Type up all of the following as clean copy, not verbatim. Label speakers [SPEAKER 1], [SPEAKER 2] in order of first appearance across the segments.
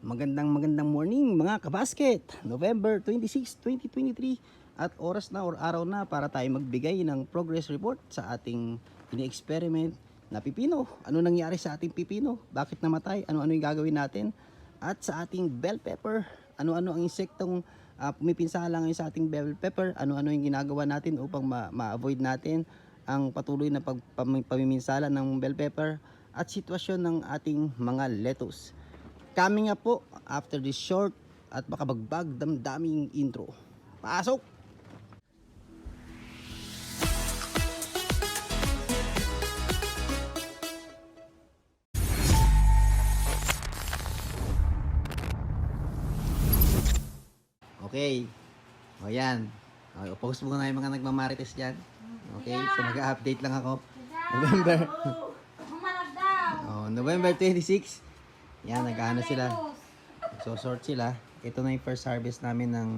[SPEAKER 1] Magandang morning mga kabasket. November 26, 2023 at oras na or araw na para tayo magbigay ng progress report sa ating ini-experiment na pipino. Ano nangyari sa ating pipino? Bakit namatay? Ano-ano yung gagawin natin? At sa ating bell pepper, ano-ano ang insektong pumipinsala ngayon sa ating bell pepper? Ano-ano yung ginagawa natin upang ma-avoid natin ang patuloy na pamiminsala ng bell pepper at sitwasyon ng ating mga lettuce. Coming up po after this short at makabagbag damdaming intro. Pasok! Okay. O yan. Okay, post muna yung mga nagmamarites dyan. Okay, so mag-update lang ako. November 26. Yan, nag-ano sila. So sort sila. Ito na yung first harvest namin ng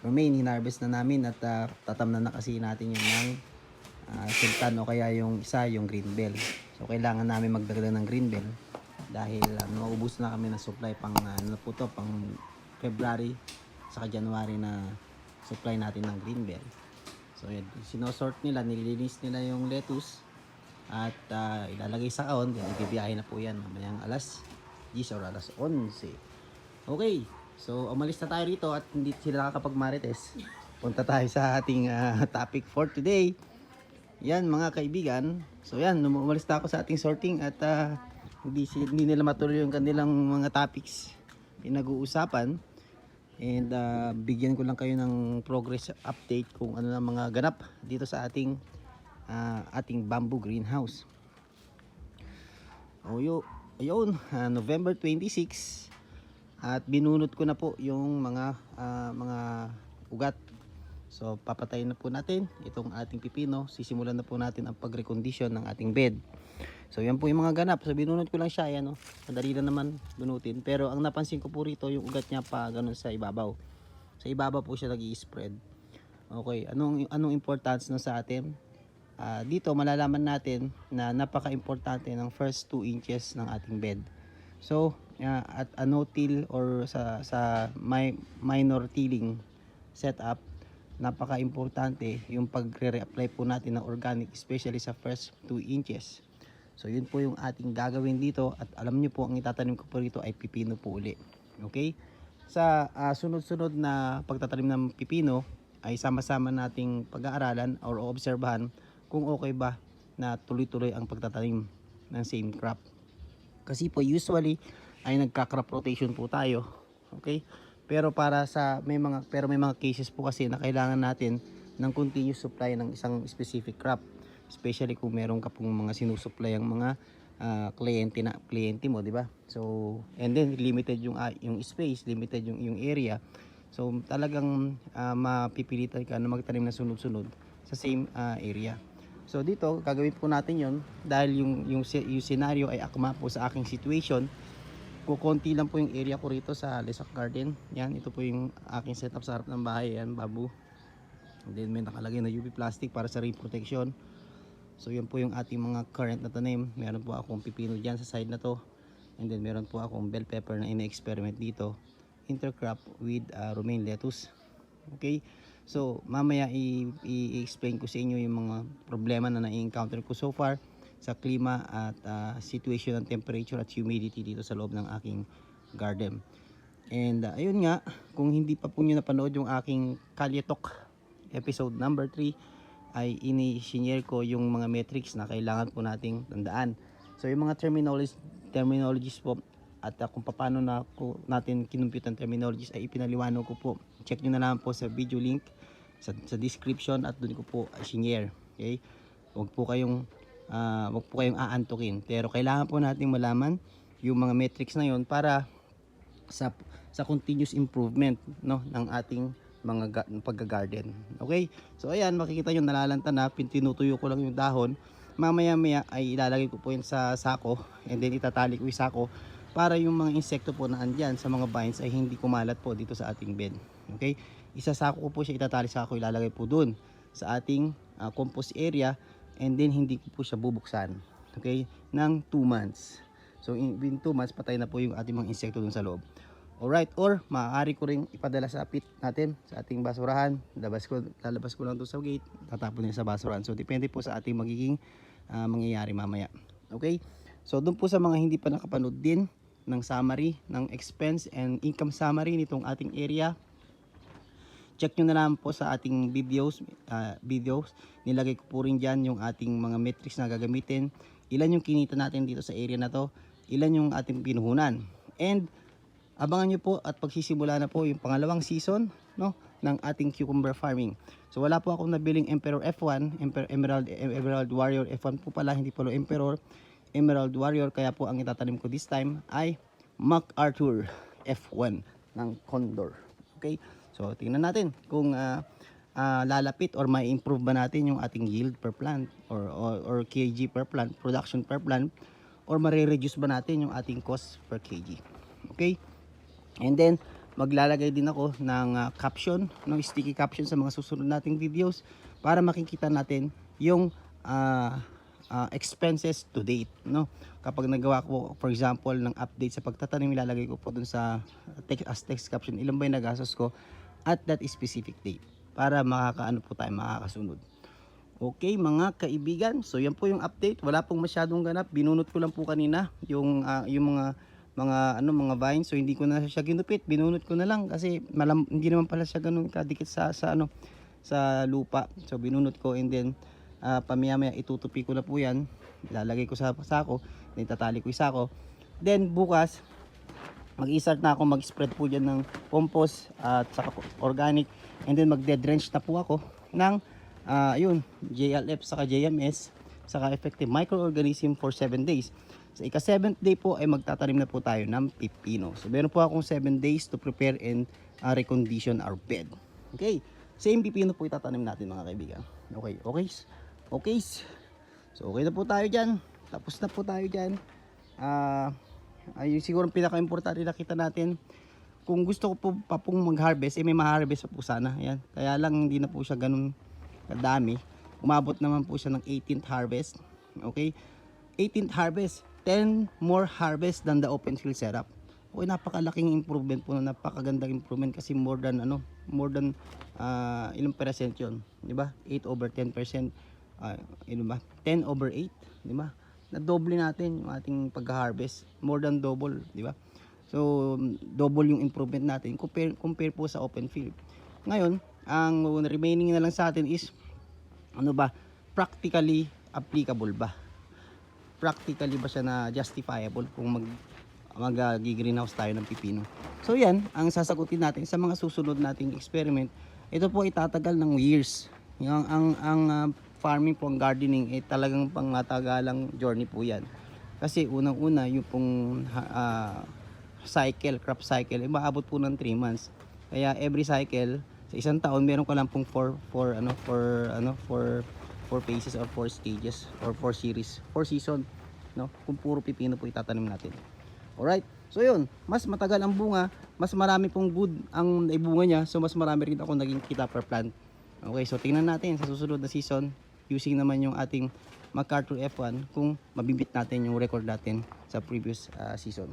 [SPEAKER 1] romaine. Hinarvest na namin at tatamnan na kasi natin yung ng sultan o kaya yung isa, yung green bell. So kailangan namin magdagdag ng green bell dahil maubos na kami ng supply pang ano po to, pang February saka January na supply natin ng green bell. So yan, sinosort nila, nililinis nila yung lettuce at ilalagay sa kahon. Ibibiyahe na po yan mamayang alas 10 or alas 11. Okay, so umalis na tayo rito at hindi sila nakakapag-marites. Punta tayo sa ating topic for today. Yan mga kaibigan. So yan, umalis na ako sa ating sorting at hindi nila matuloy yung kanilang mga topics pinag-uusapan. And bigyan ko lang kayo ng progress update kung ano na mga ganap dito sa ating bamboo greenhouse. Ayun, November 26 at binunot ko na po yung mga ugat. So papatayin na po natin itong ating pipino. Sisimulan na po natin ang pag-recondition ng ating bed. So yan po yung mga ganap. So binunot ko lang siya, yan, madali lang naman bunutin. Pero ang napansin ko po rito, yung ugat niya pa ganun sa ibabaw. Sa ibabaw po siya nag-i-spread. Okay, anong importance na sa atin? Dito malalaman natin na napaka-importante ng first 2 inches ng ating bed. So at a no-till or sa minor tilling setup, napaka-importante yung pagre-reapply po natin ng organic, especially sa first 2 inches. So yun po yung ating gagawin dito at alam nyo po ang itatanim ko po rito ay pipino po uli. Okay? Sa sunod-sunod na pagtatanim ng pipino ay sama-sama nating pag-aaralan or obserbahan kung okay ba na tuloy-tuloy ang pagtatanim ng same crop. Kasi po usually ay nagka-crop rotation po tayo. Okay? Pero may mga cases po kasi na kailangan natin ng continuous supply ng isang specific crop. Especially kung meron ka pong mga sinusupply ang mga kliyente mo, di ba? So, and then limited yung space, limited yung area. So, talagang mapipilitan ka na magtanim na sunod-sunod sa same area. So dito, gagawin po natin yon dahil yung scenario ay akma po sa aking situation. Kukunti lang po yung area ko rito sa Lesac Garden. Yan, ito po yung aking setup sa harap ng bahay. Yan, bamboo. And then may nakalagay na UV plastic para sa rain protection. So yan po yung ating mga current na tanim. Meron po akong pipino dyan sa side na to. And then meron po akong bell pepper na ina-experiment dito. Intercrop with romaine lettuce. Okay? So mamaya i-explain ko sa inyo yung mga problema na na-encounter ko so far sa klima at situation ng temperature at humidity dito sa loob ng aking garden. And ayun nga, kung hindi pa po nyo napanood yung aking Kalyetok episode number 3 ay ini-share ko yung mga metrics na kailangan po nating tandaan. So yung mga terminologies po at kung paano natin kinumpute ang terminologies ay ipinaliwanag ko po. Check nyo na lang po sa video link sa description at doon ko po share. Okay? Huwag po kayong aantukin. Pero kailangan po natin malaman yung mga metrics na yon para sa continuous improvement, no, ng ating mga pagga-garden. Okay? So ayan, makikita nyo nalalanta na, tinutuyo ko lang yung dahon. Mamaya-maya ay ilalagay ko po yun sa sako and then itatali ko yung sako para yung mga insekto po na andyan sa mga vines ay hindi kumalat po dito sa ating bed. Okay? Isasako ko po siya, itatali sa ako, ilalagay po dun sa ating compost area and then hindi ko po siya bubuksan. Okay? Ng 2 months. So in 2 months patay na po yung ating mga insekto dun sa loob. Alright, or maaari ko ring ipadala sa pit natin sa ating basurahan. Lalabas ko lang to sa gate, tatapon niya sa basurahan. So depende po sa ating magiging mangyayari mamaya. Okay? So doon po sa mga hindi pa nakapanood din ng summary ng expense and income summary nitong ating area, check nyo na lang po sa ating videos. Nilagay ko po rin dyan yung ating mga metrics na gagamitin. Ilan yung kinita natin dito sa area na to, ilan yung ating pinuhunan. And abangan nyo po at pagsisimula na po yung pangalawang season, no, ng ating cucumber farming. So wala po akong nabiling Emperor F1, Emerald Warrior F1 po pala, hindi po Emperor, Emerald Warrior. Kaya po ang itatanim ko this time ay MacArthur F1 ng Condor. Okay, so tingnan natin kung lalapit or may improve ba natin yung ating yield per plant or kg per plant, production per plant, or mare-reduce ba natin yung ating cost per kg. Okay. And then maglalagay din ako ng caption, ng sticky caption sa mga susunod nating videos para makikita natin yung expenses to date, no? Kapag nagawa ko for example ng update sa pagtatanim, ilalagay ko po dun sa text caption ilan ba yung nagastos ko at that specific date para makakaano po tayo, makakasunod. Okay mga kaibigan, so yan po yung update. Wala pong masyadong ganap, binunot ko lang po kanina yung mga vines. So hindi ko na siya ginupit, binunot ko na lang kasi hindi naman pala siya ganun kadikit sa lupa. So binunot ko and then pamaya-maya itutupi ko na po yan, ilalagay ko sa sako, then tatali ko yung sako. Then bukas mag-i-start na ako mag-spread po dyan ng compost at saka organic, and then magde-drench na po ako ng JLF saka JMS saka effective microorganism for 7 days. Sa ika-7th day po ay magtatanim na po tayo ng pipino. So meron po akong 7 days to prepare and recondition our bed. Okay, same pipino po itatanim natin mga kaibigan. Okay. So okay na po tayo dyan. Tapos na po tayo dyan. Ayun siguro ang pinaka-importante nakita natin. Kung gusto ko po pa pong mag-harvest, may ma-harvest po sana. Ayan. Kaya lang hindi na po siya ganun kadami. Umabot naman po siya ng 18th harvest. Okay, 18th harvest, 10 more harvest than the open field setup. Okay, napakalaking improvement po, napakagandang improvement kasi more than ilang percent yun, di ba? 8/10%, ano ba? 10/8, di ba? Na-double natin yung ating pag-harvest, more than double, di ba? So double yung improvement natin compare po sa open field. Ngayon, ang remaining na lang sa atin is practically applicable ba? Practically ba siya na justifiable kung mag-greenhouse tayo ng pipino? So yan ang sasagutin natin sa mga susunod nating experiment. Ito po itatagal ng years. Ang farming po, ang gardening talagang pangmatagalang journey po yan. Kasi unang-una yung pong crop cycle, maabot po ng 3 months. Kaya every cycle sa isang taon meron ka lang pong 4 phases or 4 stages or 4 season, no? Kung puro pipino po itatanim natin. Alright, so yun, mas matagal ang bunga, mas marami pong good ang naibunga niya, so mas marami rin ako naging kita per plant. Okay, so tingnan natin sa susunod na season using naman yung ating MacArthur F1 kung mabibit natin yung record natin sa previous season.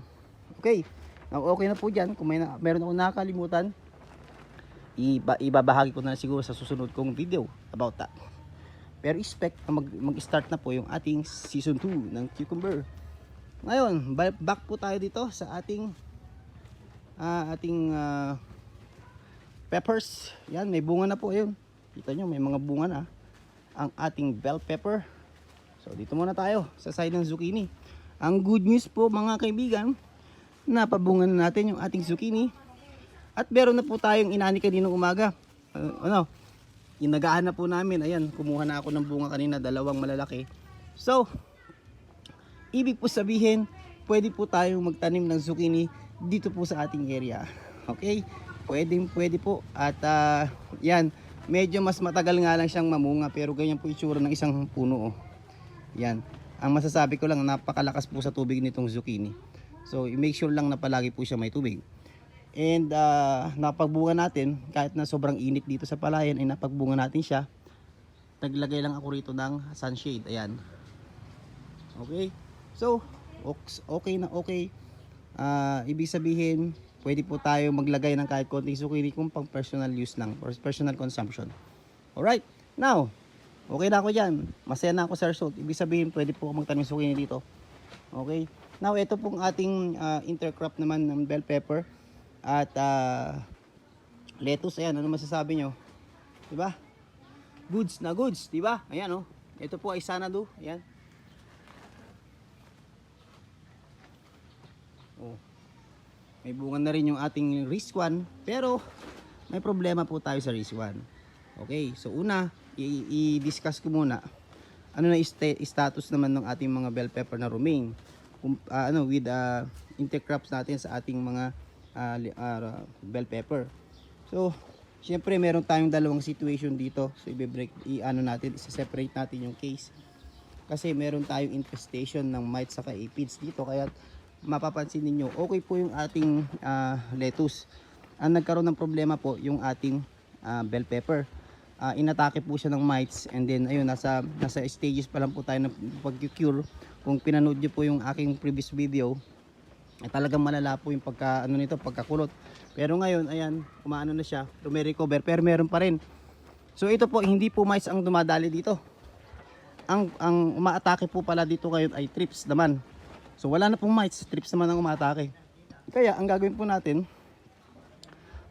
[SPEAKER 1] Okay, now okay na po dyan. Kung meron akong nakakalimutan, ibabahagi ko na siguro sa susunod kong video about that. Pero expect na mag-start na po yung ating season 2 ng cucumber. Ngayon, back po tayo dito sa ating peppers. Yan, may bunga na po yun. Kita nyo, may mga bunga na ang ating bell pepper. So dito muna tayo sa side ng zucchini. Ang good news po mga kaibigan, napabunga na natin yung ating zucchini. At meron na po tayong inani kaninang umaga. Inagahan na po namin. Ayan, kumuha na ako ng bunga kanina, 2 malalaki. So, ibig po sabihin, pwede po tayong magtanim ng zucchini dito po sa ating area. Okay? Pwede po. At yan, medyo mas matagal nga lang siyang mamunga, pero ganyan po itsura ng isang puno. Yan. Ang masasabi ko lang, napakalakas po sa tubig nitong zucchini. So, make sure lang na palagi po siya may tubig. And napagbunga natin, kahit na sobrang init dito sa palayan, ay napagbunga natin siya. Naglagay lang ako rito ng sunshade. Ayan. Okay. So, okay na okay. Ibig sabihin, pwede po tayo maglagay ng kahit konting sukiri kung pang personal use lang or personal consumption. Alright, now, okay na ako dyan. Masaya na ako sa result. Ibig sabihin, pwede po ako magtanim sukiri dito. Okay, now ito pong ating intercrop naman ng bell pepper at lettuce. Ayan, ano masasabi nyo? Diba? Goods na goods, diba? Ayan, oh. Ito po ay Sanadu. Ayan. Oh. May bunga na rin yung ating Rizwan, pero may problema po tayo sa Rizwan. Okay, so una, i-discuss ko muna ano na status naman ng ating mga bell pepper na romaine with intercrops natin sa ating mga bell pepper. So, syempre meron tayong dalawang situation dito. So, i-separate natin yung case. Kasi meron tayong infestation ng mites saka aphids dito, kaya mapapansin niyo okay po yung ating lettuce. Ang nagkaroon ng problema po yung ating bell pepper. Inatake po siya ng mites, and then ayun, nasa stages pa lang po tayo ng pag-cure. Kung pinanood niyo po yung aking previous video, ay talagang malala po yung pagkakulot. Pero ngayon, ayan, umaano na siya, tume-recover, pero meron pa rin. So ito po, hindi po mites ang dumadali dito. Ang umaatake po pala dito ngayon ay thrips naman. So wala na pong mites, thrips naman ang umaatake. Kaya ang gagawin po natin,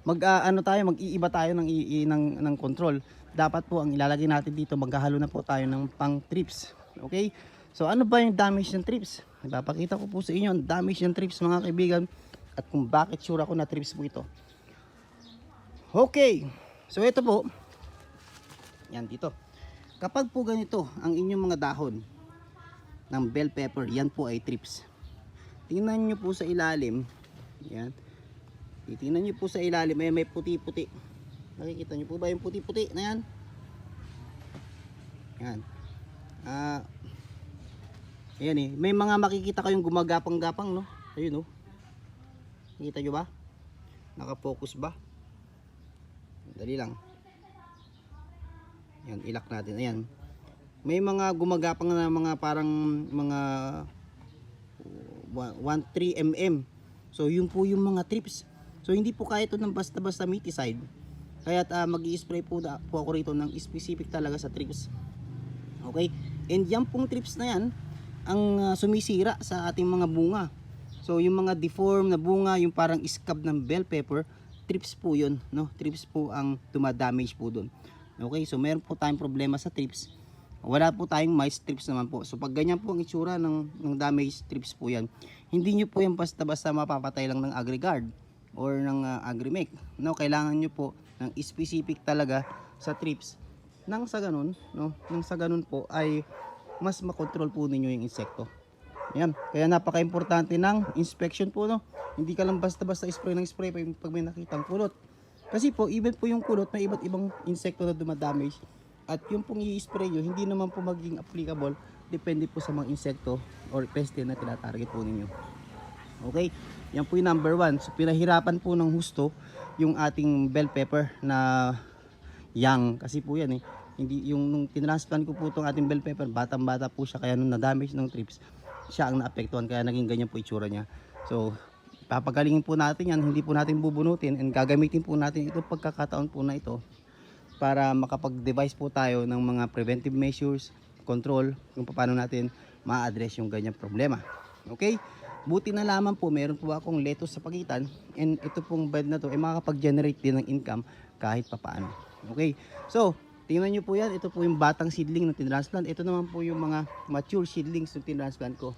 [SPEAKER 1] mag-iiba tayo ng control. Dapat po ang ilalagay natin dito, maghahalo na po tayo ng pang thrips. Okay? So ano ba yung damage ng thrips? Ipapakita ko po sa inyo ang damage ng thrips, mga kaibigan, at kung bakit sure ako na thrips po ito. Okay. So ito po. Yan dito. Kapag po ganito ang inyong mga dahon ng bell pepper, yan po ay thrips. Tingnan nyo po sa ilalim. Yan. Titingnan nyo po sa ilalim, may puti-puti. Nakikita nyo po ba yung puti-puti na yan? Yan. Ayan eh. May mga makikita kayong gumagapang-gapang, no? Ayun, no? Nakita nyo ba? Naka-focus ba? Dali lang. Yan, ilak natin. Ayan. May mga gumagapang na mga parang mga 1-3 mm. So yun po yung mga thrips. So hindi po kaya ito ng basta-basta miticide. Kaya mag-i-spray po ako rito ng specific talaga sa thrips. Okay? And yan pong thrips na yan ang sumisira sa ating mga bunga. So yung mga deform na bunga, yung parang scab ng bell pepper, thrips po yun, no? Thrips po ang dumadamage po doon. Okay? So meron po tayong problema sa thrips. Wala po tayong mice, thrips naman po. So pag ganyan po ang itsura ng damage, thrips po yan. Hindi nyo po yan basta-basta mapapatay lang ng AgriGuard or ng Agrimec. No, kailangan nyo po ng specific talaga sa thrips. Nang sa ganun, no? Nang sa ganun po ay mas makontrol po ninyo yung insekto. Yan. Kaya napaka-importante ng inspection po, no? Hindi ka lang basta-basta spray ng spray pag may nakitang kulot. Kasi po, even po yung kulot, may iba't ibang insekto na dumadamage. At yung pong i-spray nyo, hindi naman po maging applicable. Depende po sa mga insekto or peste na tinatarget po ninyo. Okay? Yan po yung number 1. So, pinahirapan po ng husto yung ating bell pepper na young. Kasi po yan eh. Hindi, nung tinransplant ko po itong ating bell pepper, batang-bata po siya. Kaya nung na-damage ng thrips, siya ang naapektuhan. Kaya naging ganyan po itsura niya. So, papagalingin po natin yan. Hindi po natin bubunutin. And gagamitin po natin itong pagkakataon po na ito para makapag-devise po tayo ng mga preventive measures, control, kung paano natin ma-address yung ganyang problema. Okay? Buti na lamang po, meron po akong lettuce sa pagitan, and ito pong bed na to ay makakapag-generate din ng income kahit papaano. Okay? So, tingnan nyo po yan. Ito po yung batang seedling na tinransplant. Ito naman po yung mga mature seedlings na tinransplant ko.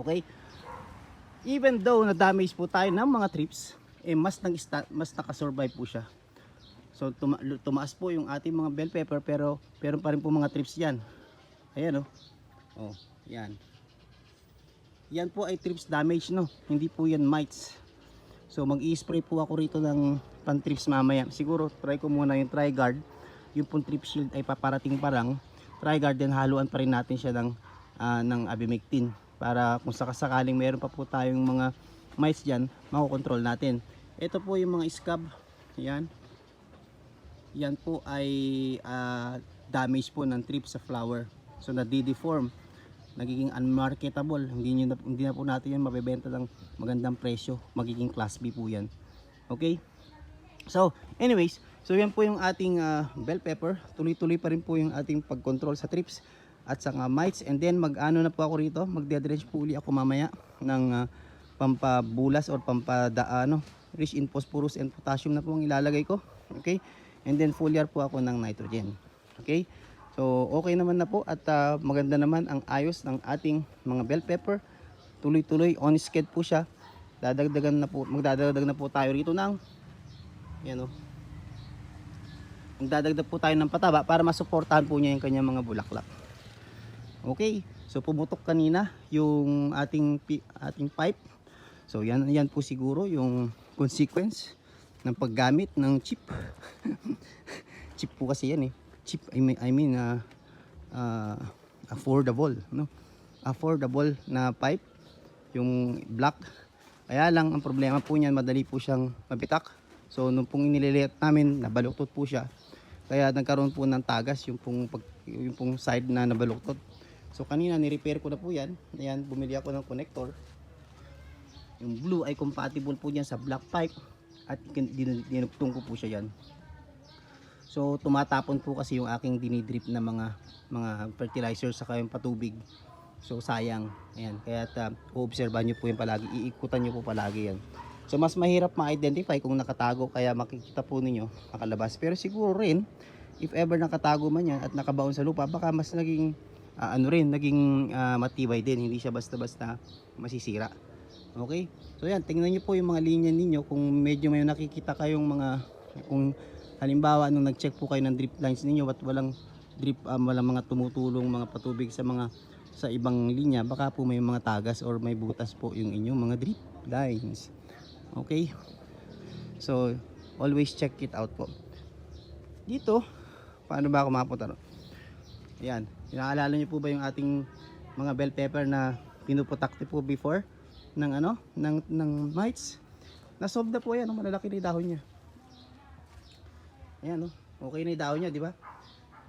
[SPEAKER 1] Okay? Even though na-damage po tayo ng mga thrips, mas nakasurvive po siya. So tumaas po yung ating mga bell pepper, pero meron pa rin po mga thrips yan. Ayan, oh. Oh, yan. Yan po ay thrips damage, no? Hindi po yan mites. So mag-i-spray po ako rito ng pan-thrips mamaya. Siguro try ko muna yung TriGuard. Yung pong thrips shield ay paparating parang TriGuard, din haluan pa rin natin siya ng abimectin para kung sakasakaling meron pa po tayong mga mites diyan, makokontrol natin. Ito po yung mga scab. Yan. Yan po ay damage po ng thrips sa flower. So nadi-deform. nagiging unmarketable. Hindi na po natin yan mabebenta ng magandang presyo. Magiging class B po yan. Okay? So, anyways, so yan po yung ating bell pepper. Tuloy-tuloy pa rin po yung ating pag-control sa trips at sa mites. And then mag-ano na po ako rito, magde-dredge po uli ako mamaya ng pampabulas or rich in phosphorus and potassium na po ang ilalagay ko. Okay? And then foliar po ako ng nitrogen. Okay? So okay naman na po at maganda naman ang ayos ng ating mga bell pepper. Tuloy-tuloy on sked po siya. Magdadagdag na po tayo rito ng magdadagdag po tayo ng pataba para masuportahan po niya yung kanyang mga bulaklak. Okay? So pumutok kanina yung ating pipe. So yan po siguro yung consequence ng paggamit ng chip. Chip po kasi yan eh. Cheap, affordable, no? Affordable na pipe, yung black. Kaya lang ang problema po niyan, madali po siyang mabitak. So nung pong inilelet namin, nabaluktot po siya. Kaya nagkaroon po ng tagas yung pong side na nabaluktot. So kanina ni-repair ko na po yan. Ayan, bumili ako ng connector. Yung blue ay compatible po diyan sa black pipe at dinugtong ko po siya yan. So tumatapon po kasi yung aking dinidrip na mga fertilizer saka yung patubig. So sayang. Ayan, kaya oobserbahan nyo po yan palagi, iikutan nyo po palagi yan. So mas mahirap ma-identify kung nakatago, kaya makikita po ninyo nakalabas. Pero siguro rin if ever nakatago man yan at nakabaon sa lupa, baka mas naging matibay din, hindi siya basta-basta masisira. Okay? So yan, tingnan nyo po yung mga linya ninyo kung medyo may nakikita kayong kung halimbawa nung nag-check po kayo ng drip lines ninyo at walang mga tumutulong mga patubig sa ibang linya, baka po may mga tagas or may butas po yung inyong mga drip lines. Okay? So always check it out po. Dito, paano ba ako mapunta? Ayan, inaalala niyo po ba yung ating mga bell pepper na pinuputakti po before ng mites? Nasolve na po yan, malalaki na yung dahon niya. Ayan, okay na yung dahon niya, di ba?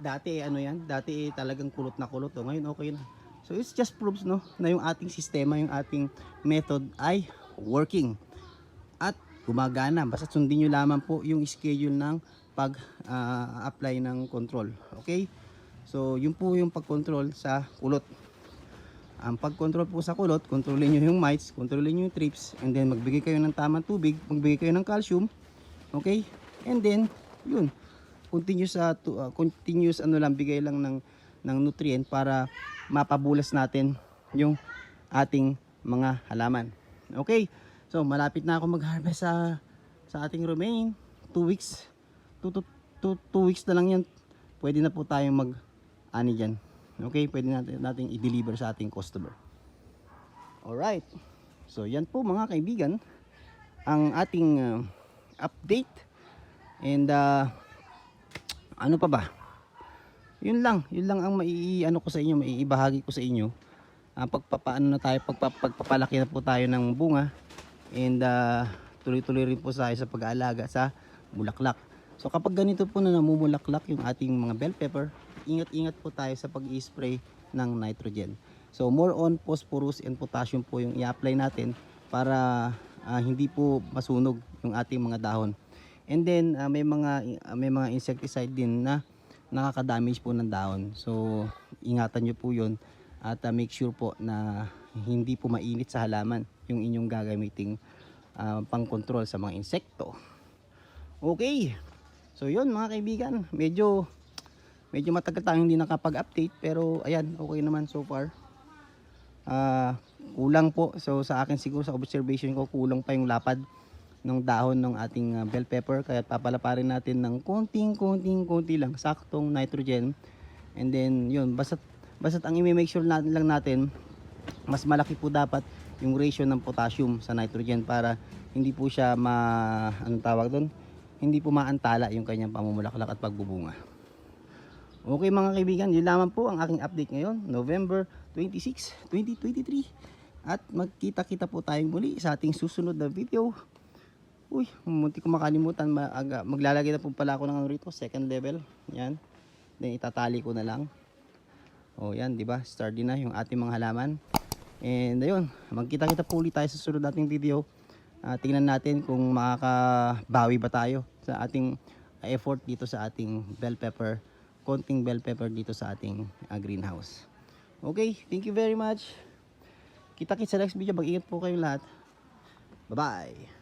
[SPEAKER 1] Dati dati talagang kulot na kulot, ngayon okay na. So it just proves na yung ating sistema, yung ating method ay working at gumagana. Basta sundin nyo lamang po yung schedule ng pag-apply ng control. Okay? So yun po yung pag-control sa kulot. Ang pag-control po sa kulot, kontrolin nyo yung mites, kontrolin nyo yung trips, and then magbigay kayo ng tamang tubig, magbigay kayo ng calcium. Okay? And then yun, continuous bigay lang ng nutrient para mapabulas natin yung ating mga halaman. Okay, so malapit na ako mag-harvest sa ating romaine. 2 weeks, 2 weeks na lang yan, pwede na po tayong mag-ani dyan. Okay, pwede natin i-deliver sa ating customer. Alright, so yan po mga kaibigan ang ating update. And ano pa ba? Yun lang ang maiibahagi ko sa inyo. Pagpapalaki na po tayo ng bunga, and tuloy-tuloy rin po tayo sa pag-aalaga sa bulaklak. So kapag ganito po na namumulaklak yung ating mga bell pepper, ingat-ingat po tayo sa pag-i-spray ng nitrogen. So more on phosphorus and potassium po yung i-apply natin para hindi po masunog yung ating mga dahon. And then may mga insecticide din na nakaka-damage po ng dahon. So ingatan nyo po yun at make sure po na hindi po mainit sa halaman yung inyong gagamiting pang-control sa mga insekto. Okay. So yun mga kaibigan, medyo matagal tayong hindi nakapag-update, pero ayan, okay naman so far. Kulang po. So sa akin siguro, sa observation ko, kulang pa yung lapad ng dahon ng ating bell pepper, kaya papalaparin natin ng konti lang, saktong nitrogen. And then yun, basta't ang i-make sure lang natin, mas malaki po dapat yung ratio ng potassium sa nitrogen para hindi po siya hindi po maantala yung kanyang pamumulaklak at pagbubunga. Okay mga kaibigan, yun lamang po ang aking update ngayon, November 26, 2023. At magkita-kita po tayong muli sa ating susunod na video. Uy, munti ko makalimutan, maglalagay na po pala ako ng rito, second level. Yan. Then itatali ko na lang. O yan, di ba? Sturdy na yung ating mga halaman. And ayun, magkita-kita po ulit tayo sa sunod nating video. Tingnan natin kung makakabawi ba tayo sa ating effort dito sa ating bell pepper. Konting bell pepper dito sa ating greenhouse. Okay, thank you very much. Kita-kits sa next video. Mag-ingat po kayong lahat. Bye-bye.